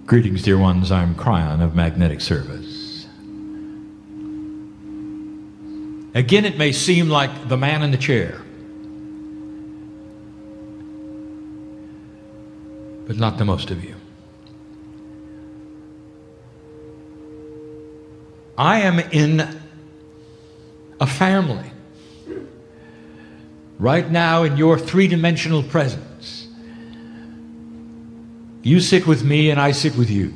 Greetings, dear ones. I'm Kryon of Magnetic Service. Again, it may seem like the man in the chair, but not to most of you. I am in a family right now in your three-dimensional presence. You sit with me and I sit with you.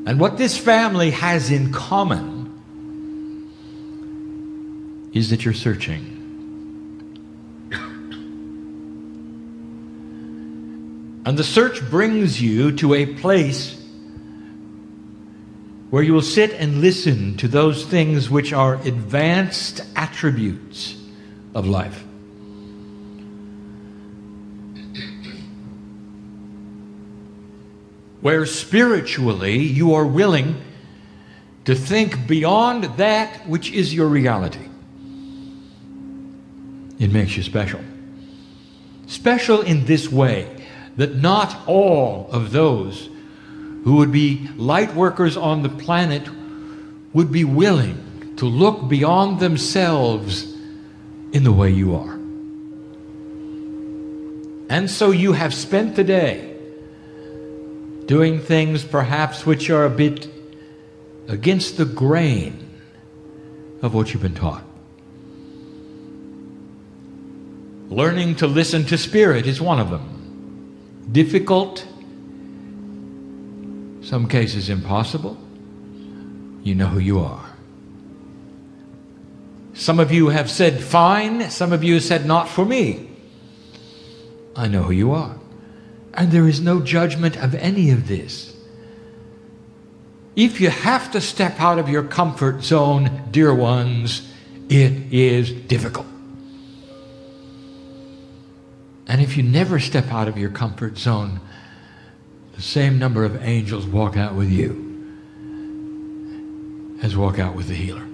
And what this family has in common is that you're searching. And the search brings you to a place where you will sit and listen to those things which are advanced attributes of life. Where spiritually you are willing to think beyond that which is your reality. It makes you special. Special in this way, that not all of those who would be light workers on the planet would be willing to look beyond themselves in the way you are. And so you have spent the day doing things perhaps which are a bit against the grain of what you've been taught. Learning to listen to spirit is one of them. Difficult, some cases impossible. You know who you are. Some of you have said fine, some of you have said not for me. I know who you are. And there is no judgment of any of this. If you have to step out of your comfort zone, dear ones, it is difficult. And if you never step out of your comfort zone, the same number of angels walk out with you as walk out with the healer.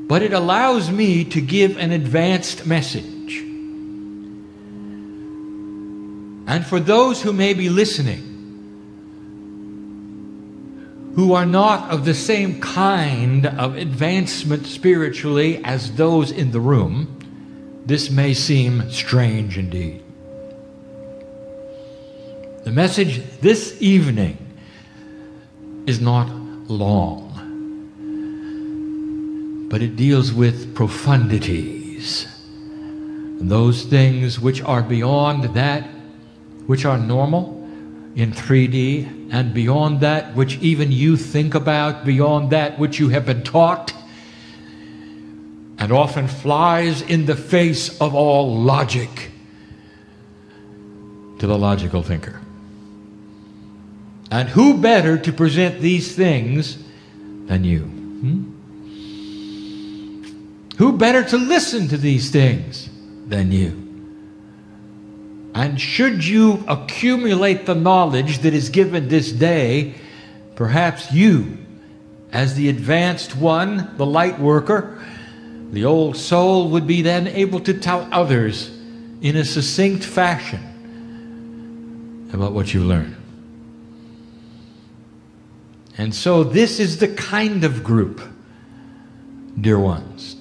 But it allows me to give an advanced message. And for those who may be listening, who are not of the same kind of advancement spiritually as those in the room, this may seem strange indeed. The message this evening is not long, but it deals with profundities, and those things which are beyond that which are normal in 3D, and beyond that which even you think about, beyond that which you have been taught, and often flies in the face of all logic to the logical thinker. And who better to present these things than you? Who better to listen to these things than you? And should you accumulate the knowledge that is given this day, perhaps you, as the advanced one, the light worker, the old soul, would be then able to tell others in a succinct fashion about what you learned. And so this is the kind of group, dear ones,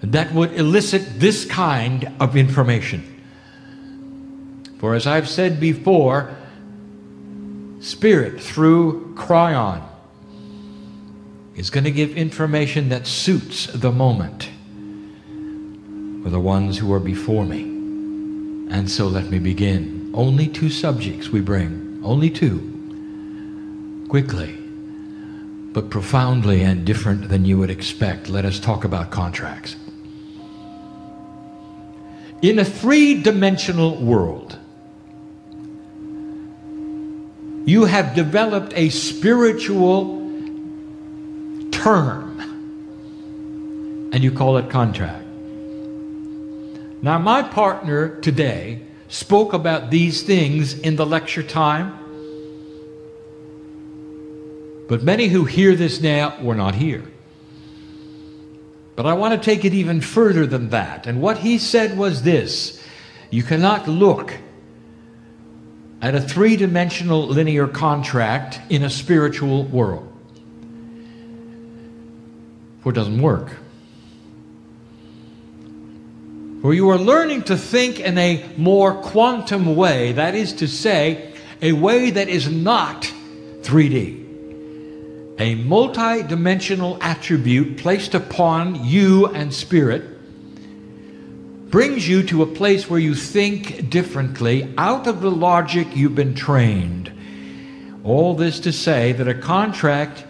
that would elicit this kind of information. For as I've said before, Spirit through Kryon is going to give information that suits the moment for the ones who are before me. And so let me begin. Only 2 subjects we bring, only 2, quickly, but profoundly and different than you would expect. Let us talk about contracts. In a 3-dimensional world, you have developed a spiritual term, and you call it contract. Now, my partner today spoke about these things in the lecture time, but many who hear this now were not here. But I want to take it even further than that. And what he said was this: You cannot look at a three-dimensional linear contract in a spiritual world. For it doesn't work. For you are learning to think in a more quantum way, that is to say, a way that is not 3D. A multi-dimensional attribute placed upon you and spirit brings you to a place where you think differently out of the logic you've been trained. All this to say that a contract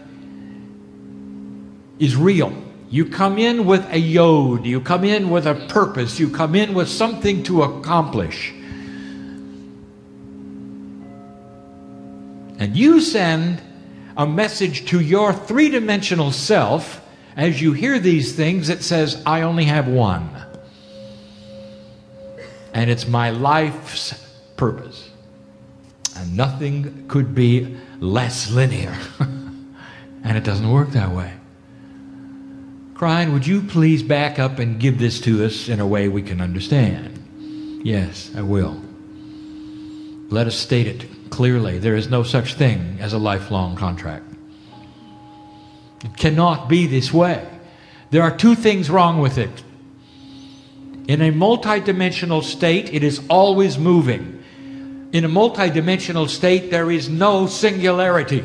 is real. You come in with a yod, you come in with a purpose, you come in with something to accomplish. And you send a message to your three-dimensional self as you hear these things that says, I only have one. And it's my life's purpose. And nothing could be less linear. And it doesn't work that way. Kryon, would you please back up and give this to us in a way we can understand? Yes, I will. Let us state it clearly. There is no such thing as a lifelong contract. It cannot be this way. There are two things wrong with it. In a multidimensional state, it is always moving. In a multidimensional state, there is no singularity.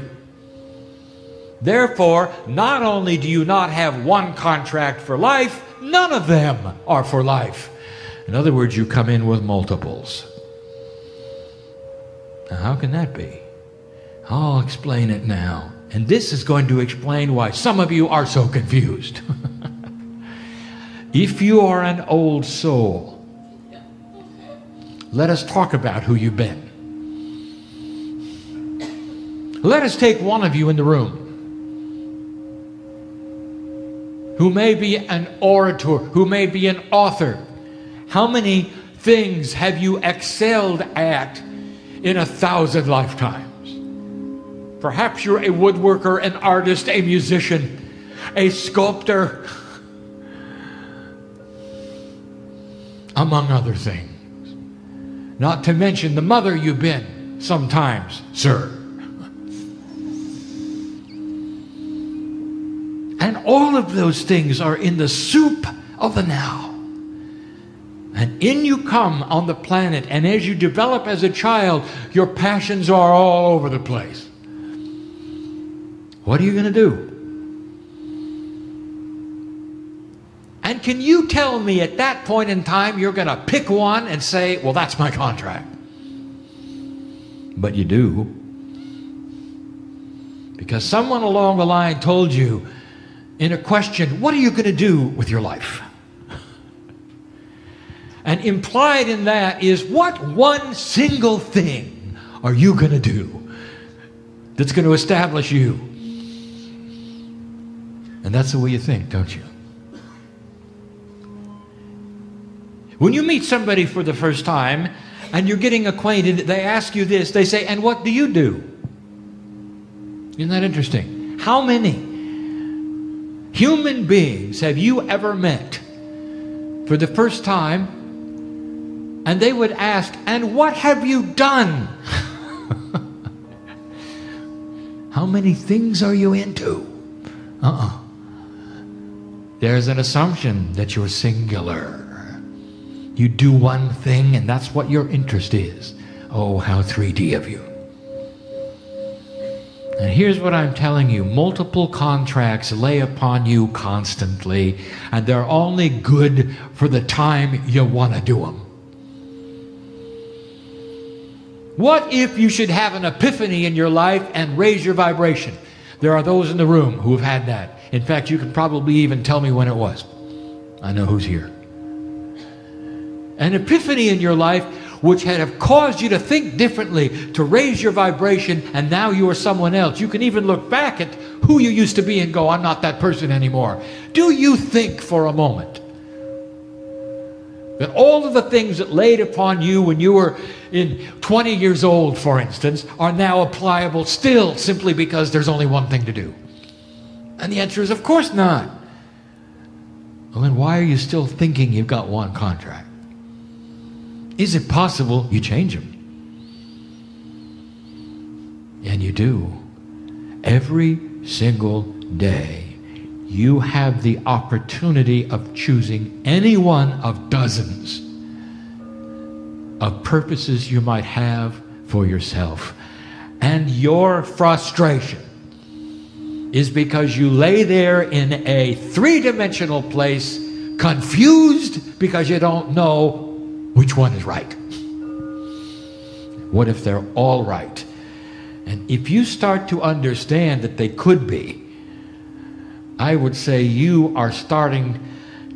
Therefore, not only do you not have one contract for life, none of them are for life. In other words, you come in with multiples. Now, how can that be? I'll explain it now. And this is going to explain why some of you are so confused. If you are an old soul, let us talk about who you've been. Let us take one of you in the room who may be an orator, who may be an author. How many things have you excelled at in 1,000 lifetimes? Perhaps you're a woodworker, an artist, a musician, a sculptor, among other things. Not to mention the mother you've been sometimes, sir. And all of those things are in the soup of the now. And in you come on the planet, and as you develop as a child, your passions are all over the place. What are you going to do? And can you tell me at that point in time you're going to pick one and say, well, that's my contract? But you do. Because someone along the line told you in a question, what are you going to do with your life? And implied in that is, what one single thing are you going to do that's going to establish you? And that's the way you think, don't you? When you meet somebody for the first time and you're getting acquainted, they ask you this. They say, and what do you do? Isn't that interesting? How many human beings have you ever met for the first time and they would ask, and what have you done? How many things are you into? There's an assumption that you're singular. You do one thing and that's what your interest is. Oh, how 3D of you. And here's what I'm telling you. Multiple contracts lay upon you constantly, and they're only good for the time you want to do them. What if you should have an epiphany in your life and raise your vibration? There are those in the room who have had that. In fact, you can probably even tell me when it was. I know who's here. An epiphany in your life which had have caused you to think differently, to raise your vibration, and now you are someone else. You can even look back at who you used to be and go, I'm not that person anymore. Do you think for a moment that all of the things that laid upon you when you were 20 years old, for instance, are now applicable still simply because there's only one thing to do? And the answer is, of course not. Well, then why are you still thinking you've got one contract? Is it possible you change them? And you do. Every single day, you have the opportunity of choosing any one of dozens of purposes you might have for yourself. And your frustration is because you lay there in a three-dimensional place, confused because you don't know which one is right. What if they're all right? And if you start to understand that they could be, I would say you are starting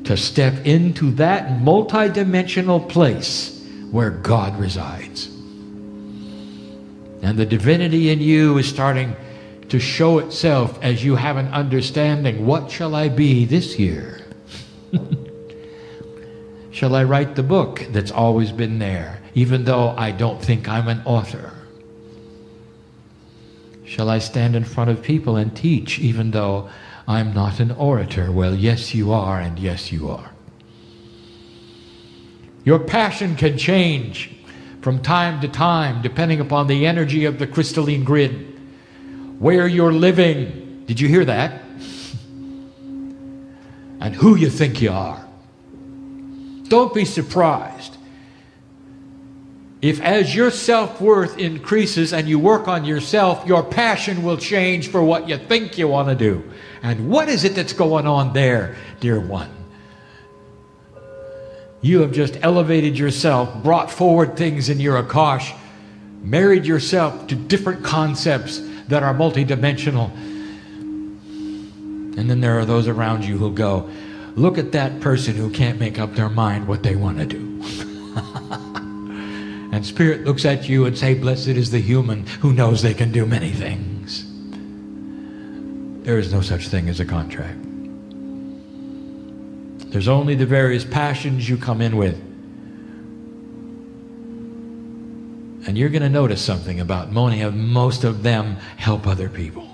to step into that multidimensional place where God resides. And the divinity in you is starting to show itself as you have an understanding. What shall I be this year? Shall I write the book that's always been there, even though I don't think I'm an author? Shall I stand in front of people and teach, even though I'm not an orator? Well, yes, you are, and yes, you are. Your passion can change from time to time, depending upon the energy of the crystalline grid, where you're living. Did you hear that? And who you think you are. Don't be surprised if as your self-worth increases and you work on yourself, your passion will change for what you think you want to do. And what is it that's going on there, dear one? You have just elevated yourself, brought forward things in your Akash, married yourself to different concepts that are multidimensional. And then there are those around you who go, look at that person who can't make up their mind what they want to do. And Spirit looks at you and say, blessed is the human who knows they can do many things. There is no such thing as a contract. There's only the various passions you come in with. And you're going to notice something about most of them help other people.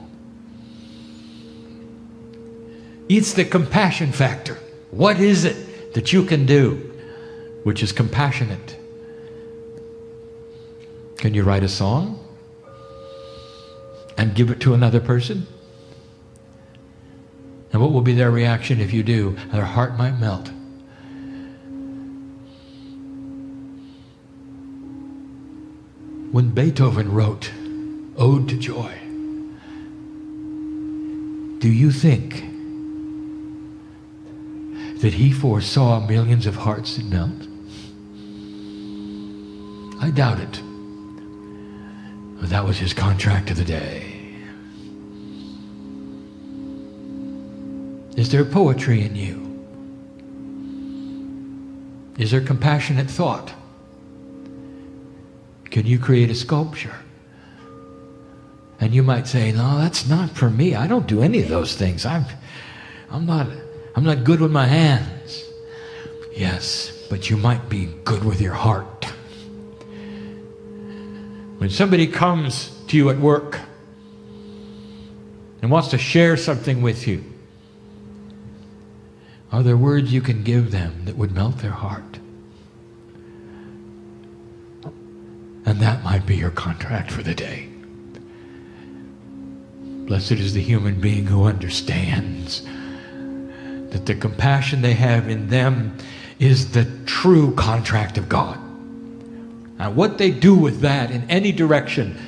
It's the compassion factor. What is it that you can do which is compassionate? Can you write a song and give it to another person? And what will be their reaction if you do? Their heart might melt. When Beethoven wrote Ode to Joy, do you think that he foresaw millions of hearts that melt? I doubt it. But that was his contract of the day. Is there poetry in you? Is there compassionate thought? Can you create a sculpture? And you might say, no, that's not for me. I don't do any of those things. I'm not good with my hands. Yes, but you might be good with your heart. When somebody comes to you at work and wants to share something with you, are there words you can give them that would melt their heart? And that might be your contract for the day. Blessed is the human being who understands that the compassion they have in them is the true contract of God. Now, what they do with that in any direction,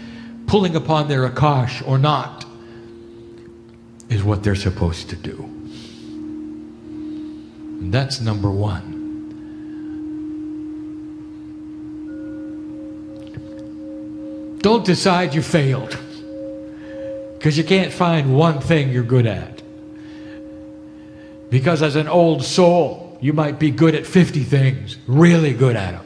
pulling upon their Akash or not, is what they're supposed to do. And that's number one. Don't decide you failed because you can't find one thing you're good at. Because as an old soul, you might be good at 50 things, really good at them.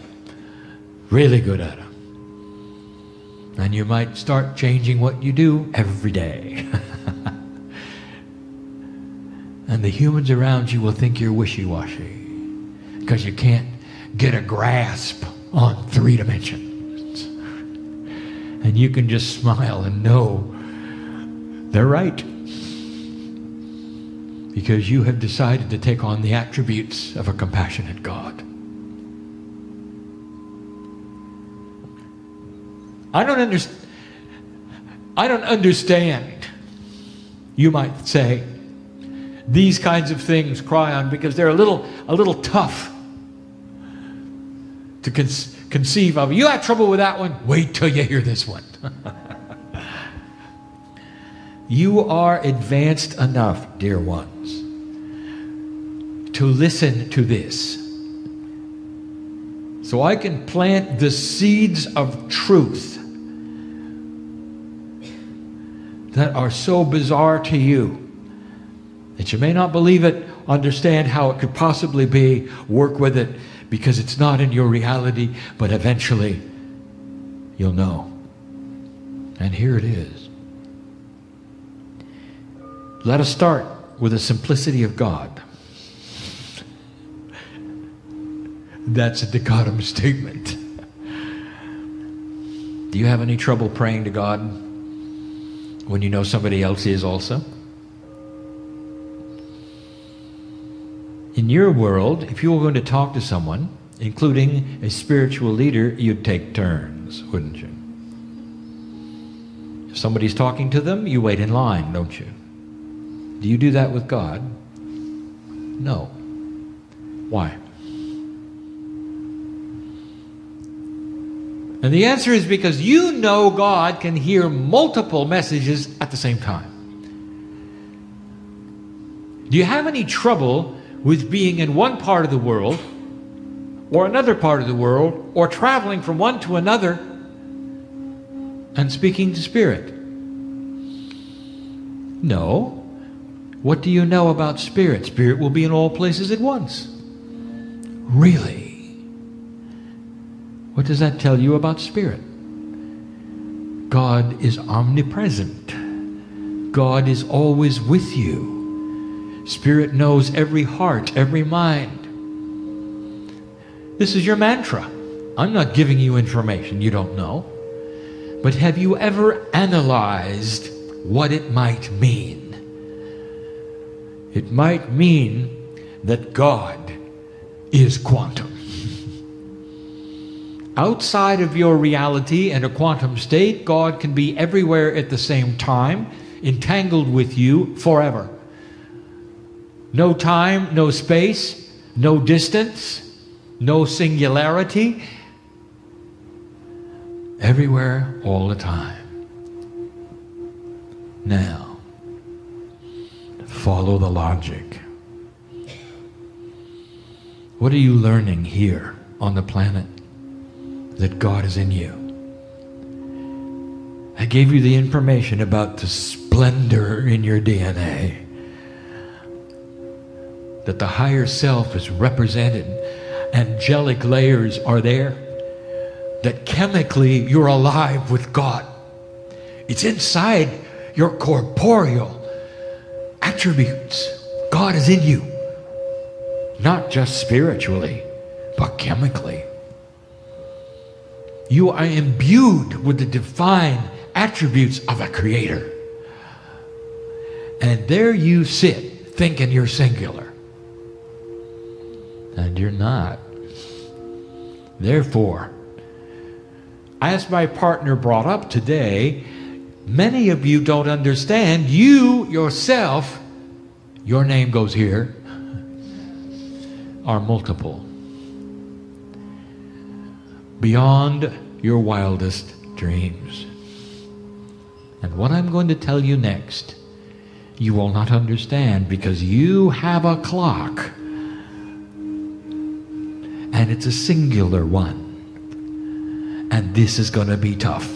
Really good at them. And you might start changing what you do every day. And the humans around you will think you're wishy-washy because you can't get a grasp on 3 dimensions. And you can just smile and know they're right. Because you have decided to take on the attributes of a compassionate God. I don't understand, you might say, these kinds of things, Kryon, because they're a little tough to conceive of. You have trouble with that one? Wait till you hear this one. You are advanced enough, dear ones, to listen to this. So I can plant the seeds of truth that are so bizarre to you that you may not believe it, understand how it could possibly be, work with it, because it's not in your reality, but eventually you'll know. And here it is. Let us start with the simplicity of God. That's a dichotom statement. Do you have any trouble praying to God when you know somebody else is also? In your world, if you were going to talk to someone, including a spiritual leader, you'd take turns, wouldn't you? If somebody's talking to them, you wait in line, don't you? Do you do that with God? No. Why? And the answer is because you know God can hear multiple messages at the same time. Do you have any trouble with being in one part of the world or another part of the world or traveling from one to another and speaking to Spirit? No. What do you know about Spirit? Spirit will be in all places at once. Really? What does that tell you about Spirit? God is omnipresent. God is always with you. Spirit knows every heart, every mind. This is your mantra. I'm not giving you information you don't know. But have you ever analyzed what it might mean? It might mean that God is quantum. Outside of your reality and a quantum state, God can be everywhere at the same time, entangled with you forever. No time, no space, no distance, no singularity. Everywhere, all the time. Now, follow the logic. What are you learning here on the planet? That God is in you. I gave you the information about the splendor in your DNA. That the higher self is represented. Angelic layers are there. That chemically you're alive with God. It's inside your corporeal attributes. God is in you. Not just spiritually, but chemically. You are imbued with the divine attributes of a Creator. And there you sit thinking you're singular. And you're not. Therefore, as my partner brought up today, many of you don't understand. You yourself, your name goes here, are multiple. Beyond your wildest dreams. And what I'm going to tell you next, you will not understand because you have a clock. And it's a singular one. And this is going to be tough.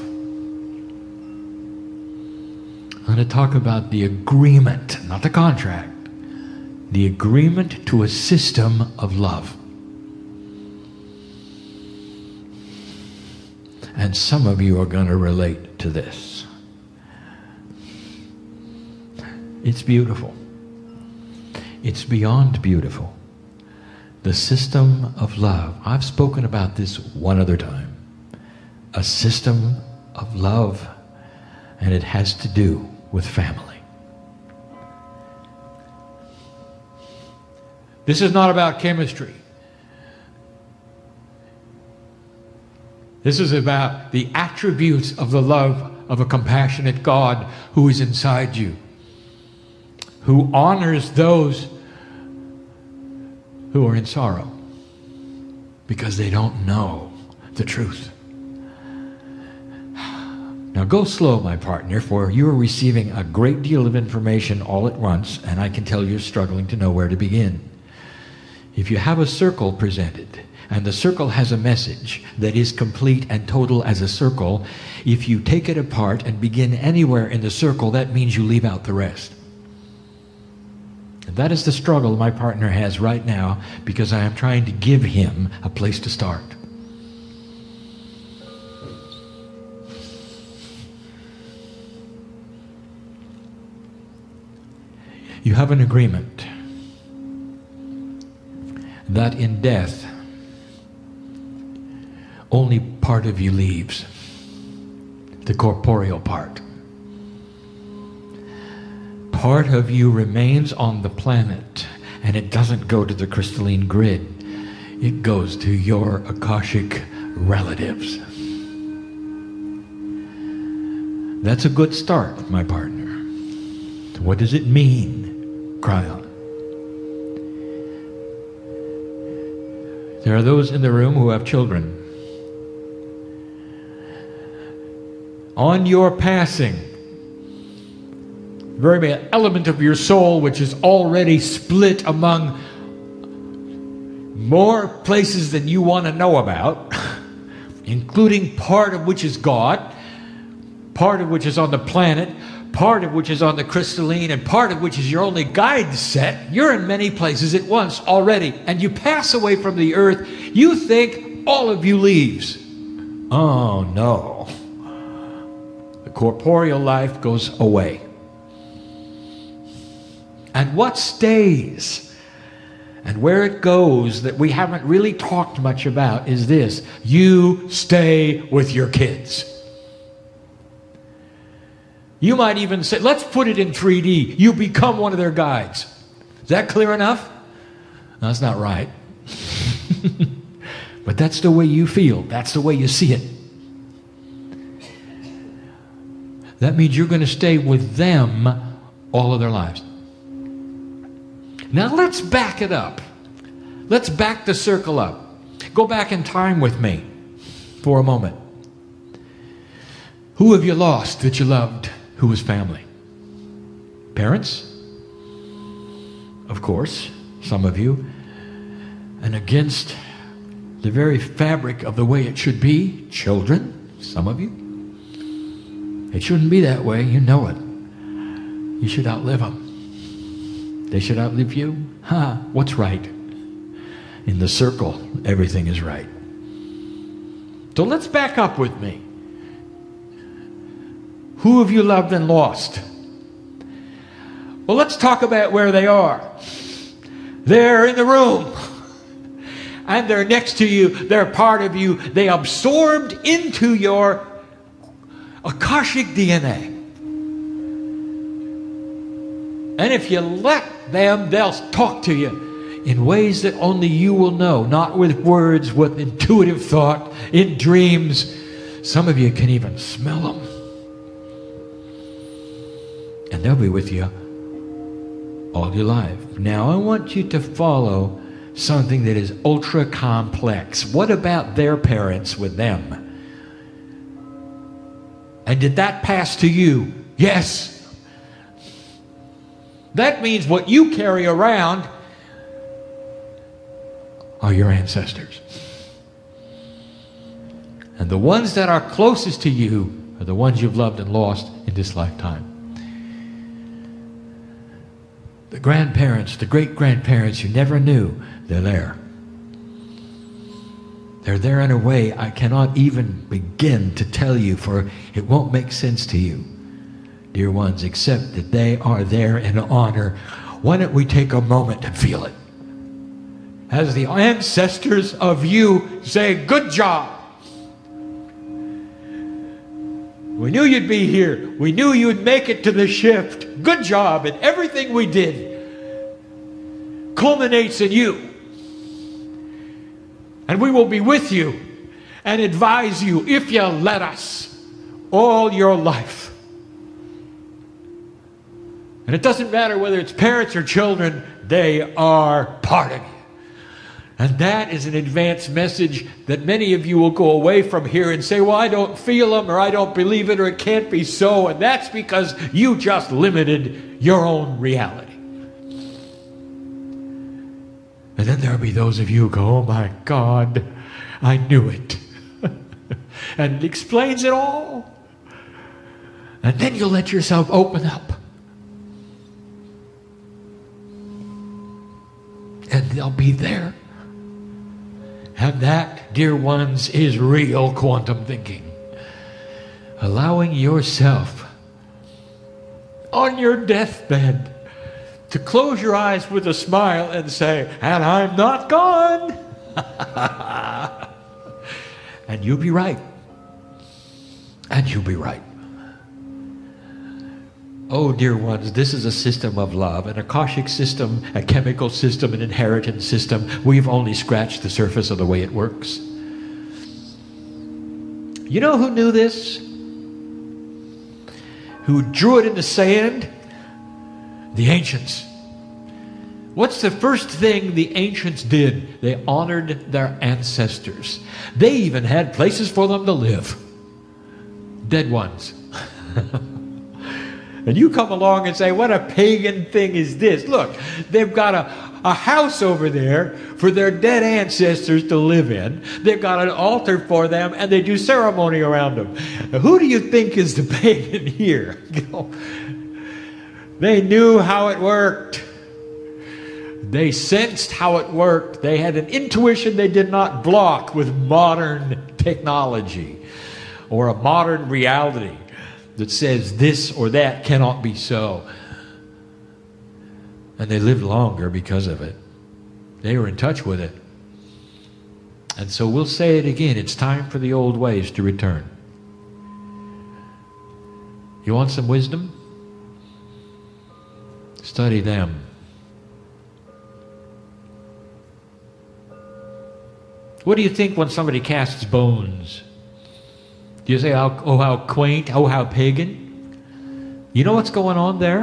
I'm going to talk about the agreement, not the contract. The agreement to a system of love. And some of you are going to relate to this. It's beautiful. It's beyond beautiful. The system of love. I've spoken about this one other time. A system of love, and it has to do with family. This is not about chemistry. This is about the attributes of the love of a compassionate God who is inside you, who honors those who are in sorrow because they don't know the truth. Now go slow, my partner, for you are receiving a great deal of information all at once, and I can tell you're struggling to know where to begin. If you have a circle presented, and the circle has a message that is complete and total as a circle, if you take it apart and begin anywhere in the circle, that means you leave out the rest. And that is the struggle my partner has right now, because I am trying to give him a place to start. You have an agreement that in death, only part of you leaves, the corporeal part. Part of you remains on the planet, and it doesn't go to the crystalline grid. It goes to your Akashic relatives. That's a good start, my partner. What does it mean, Kryon? There are those in the room who have children. On your passing, very element of your soul which is already split among more places than you want to know about, including part of which is God, part of which is on the planet, part of which is on the crystalline, and part of which is your only guide set. You're in many places at once already, and you pass away from the earth. You think all of you leaves. Oh no. The corporeal life goes away. And what stays and where it goes that we haven't really talked much about is this: you stay with your kids. You might even say, let's put it in 3D. You become one of their guides. Is that clear enough? No, that's not right. But that's the way you feel. That's the way you see it. That means you're going to stay with them all of their lives. Now let's back it up. Let's back the circle up. Go back in time with me for a moment. Who have you lost that you loved who was family? Parents? Of course, some of you. And against the very fabric of the way it should be, children, some of you. It shouldn't be that way, you know it. You should outlive them. They should outlive you. What's right? In the circle, everything is right. So let's back up with me. Who have you loved and lost? Well, let's talk about where they are. They're in the room. And they're next to you. They're part of you. They absorbed into your Akashic DNA. And if you let them, they'll talk to you in ways that only you will know. Not with words, with intuitive thought, in dreams. Some of you can even smell them. And they'll be with you all your life. Now I want you to follow something that is ultra complex. What about their parents with them? And did that pass to you? Yes. That means what you carry around are your ancestors. And the ones that are closest to you are the ones you've loved and lost in this lifetime. The grandparents, the great-grandparents you never knew, they're there. They're there in a way I cannot even begin to tell you, for it won't make sense to you, dear ones, except that they are there in honor. Why don't we take a moment to feel it? As the ancestors of you say, good job. We knew you'd be here. We knew you'd make it to the shift. Good job. And everything we did culminates in you. And we will be with you. and advise you, if you let us, all your life. And it doesn't matter whether it's parents or children, they are part of you. And that is an advanced message that many of you will go away from here and say, well, I don't feel them, or I don't believe it, or it can't be so. And that's because you just limited your own reality. And then there'll be those of you who go, oh my God, I knew it. And it explains it all. And then you'll let yourself open up. And they'll be there. And that, dear ones, is real quantum thinking. Allowing yourself on your deathbed to close your eyes with a smile and say, and I'm not gone. And you'll be right. And you'll be right. Oh, dear ones, this is a system of love, an Akashic system, a chemical system, an inheritance system. We've only scratched the surface of the way it works. You know who knew this? Who drew it in the sand? The ancients. What's the first thing the ancients did? They honored their ancestors. They even had places for them to live. Dead ones. And you come along and say, what a pagan thing is this? Look, they've got a house over there for their dead ancestors to live in. They've got an altar for them, and they do ceremony around them. Now, who do you think is the pagan here? You know, they knew how it worked. They sensed how it worked. They had an intuition they did not block with modern technology or a modern reality that says this or that cannot be so. And they lived longer because of it. They were in touch with it. And so we'll say it again. It's time for the old ways to return. You want some wisdom? Study them. What do you think when somebody casts bones? Do you say, oh, how quaint, oh, how pagan? You know what's going on there?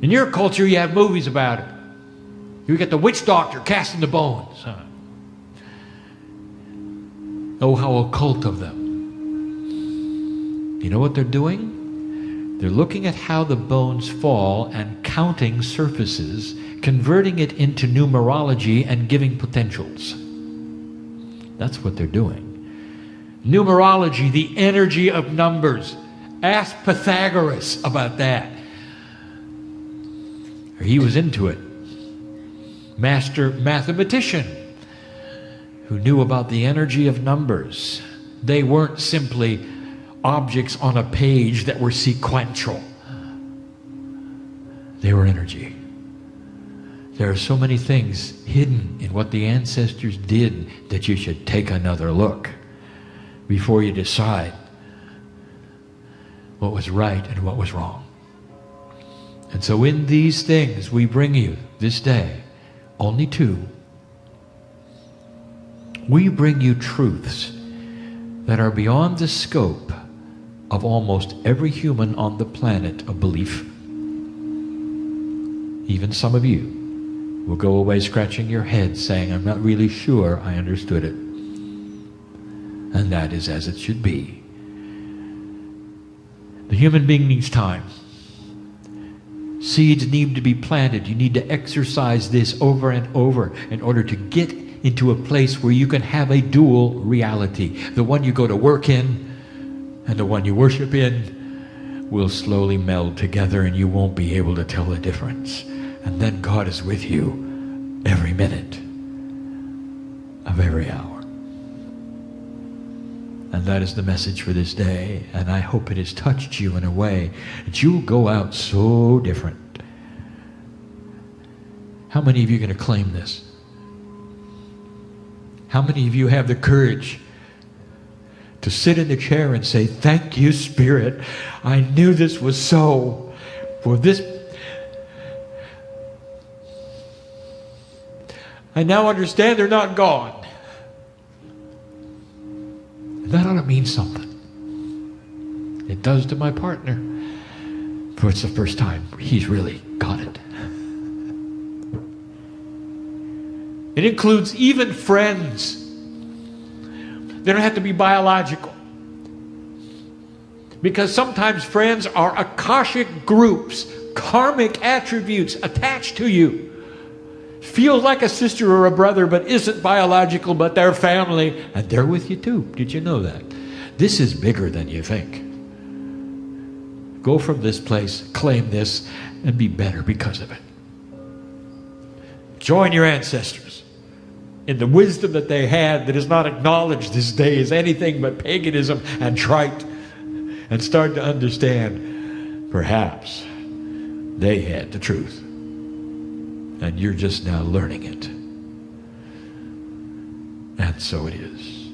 In your culture, you have movies about it. You get the witch doctor casting the bones. Huh? Oh, how occult of them. You know what they're doing? They're looking at how the bones fall and counting surfaces, converting it into numerology and giving potentials. That's what they're doing. Numerology, the energy of numbers. Ask Pythagoras about that. He was into it. Master mathematician who knew about the energy of numbers. They weren't simply objects on a page that were sequential. They were energy. There are so many things hidden in what the ancestors did that you should take another look before you decide what was right and what was wrong. And so in these things we bring you this day, only two. We bring you truths that are beyond the scope of almost every human on the planet of belief. Even some of you will go away scratching your head saying, I'm not really sure I understood it. And that is as it should be. The human being needs time. Seeds need to be planted. You need to exercise this over and over in order to get into a place where you can have a dual reality. The one you go to work in and the one you worship in will slowly meld together, and you won't be able to tell the difference. And then God is with you every minute of every hour. And that is the message for this day. And I hope it has touched you in a way that you'll go out so different. How many of you are going to claim this? How many of you have the courage to sit in the chair and say, thank you, Spirit. I knew this was so. For this, I now understand they're not gone. That ought to mean something. It does to my partner. For it's the first time he's really got it. It includes even friends. They don't have to be biological. Because sometimes friends are akashic groups, karmic attributes attached to you. Feels like a sister or a brother, but isn't biological, but they're family, and they're with you too. Did you know that? This is bigger than you think. Go from this place, claim this, and be better because of it. Join your ancestors in the wisdom that they had that is not acknowledged this day as anything but paganism and trite, and start to understand perhaps they had the truth. And you're just now learning it. And so it is.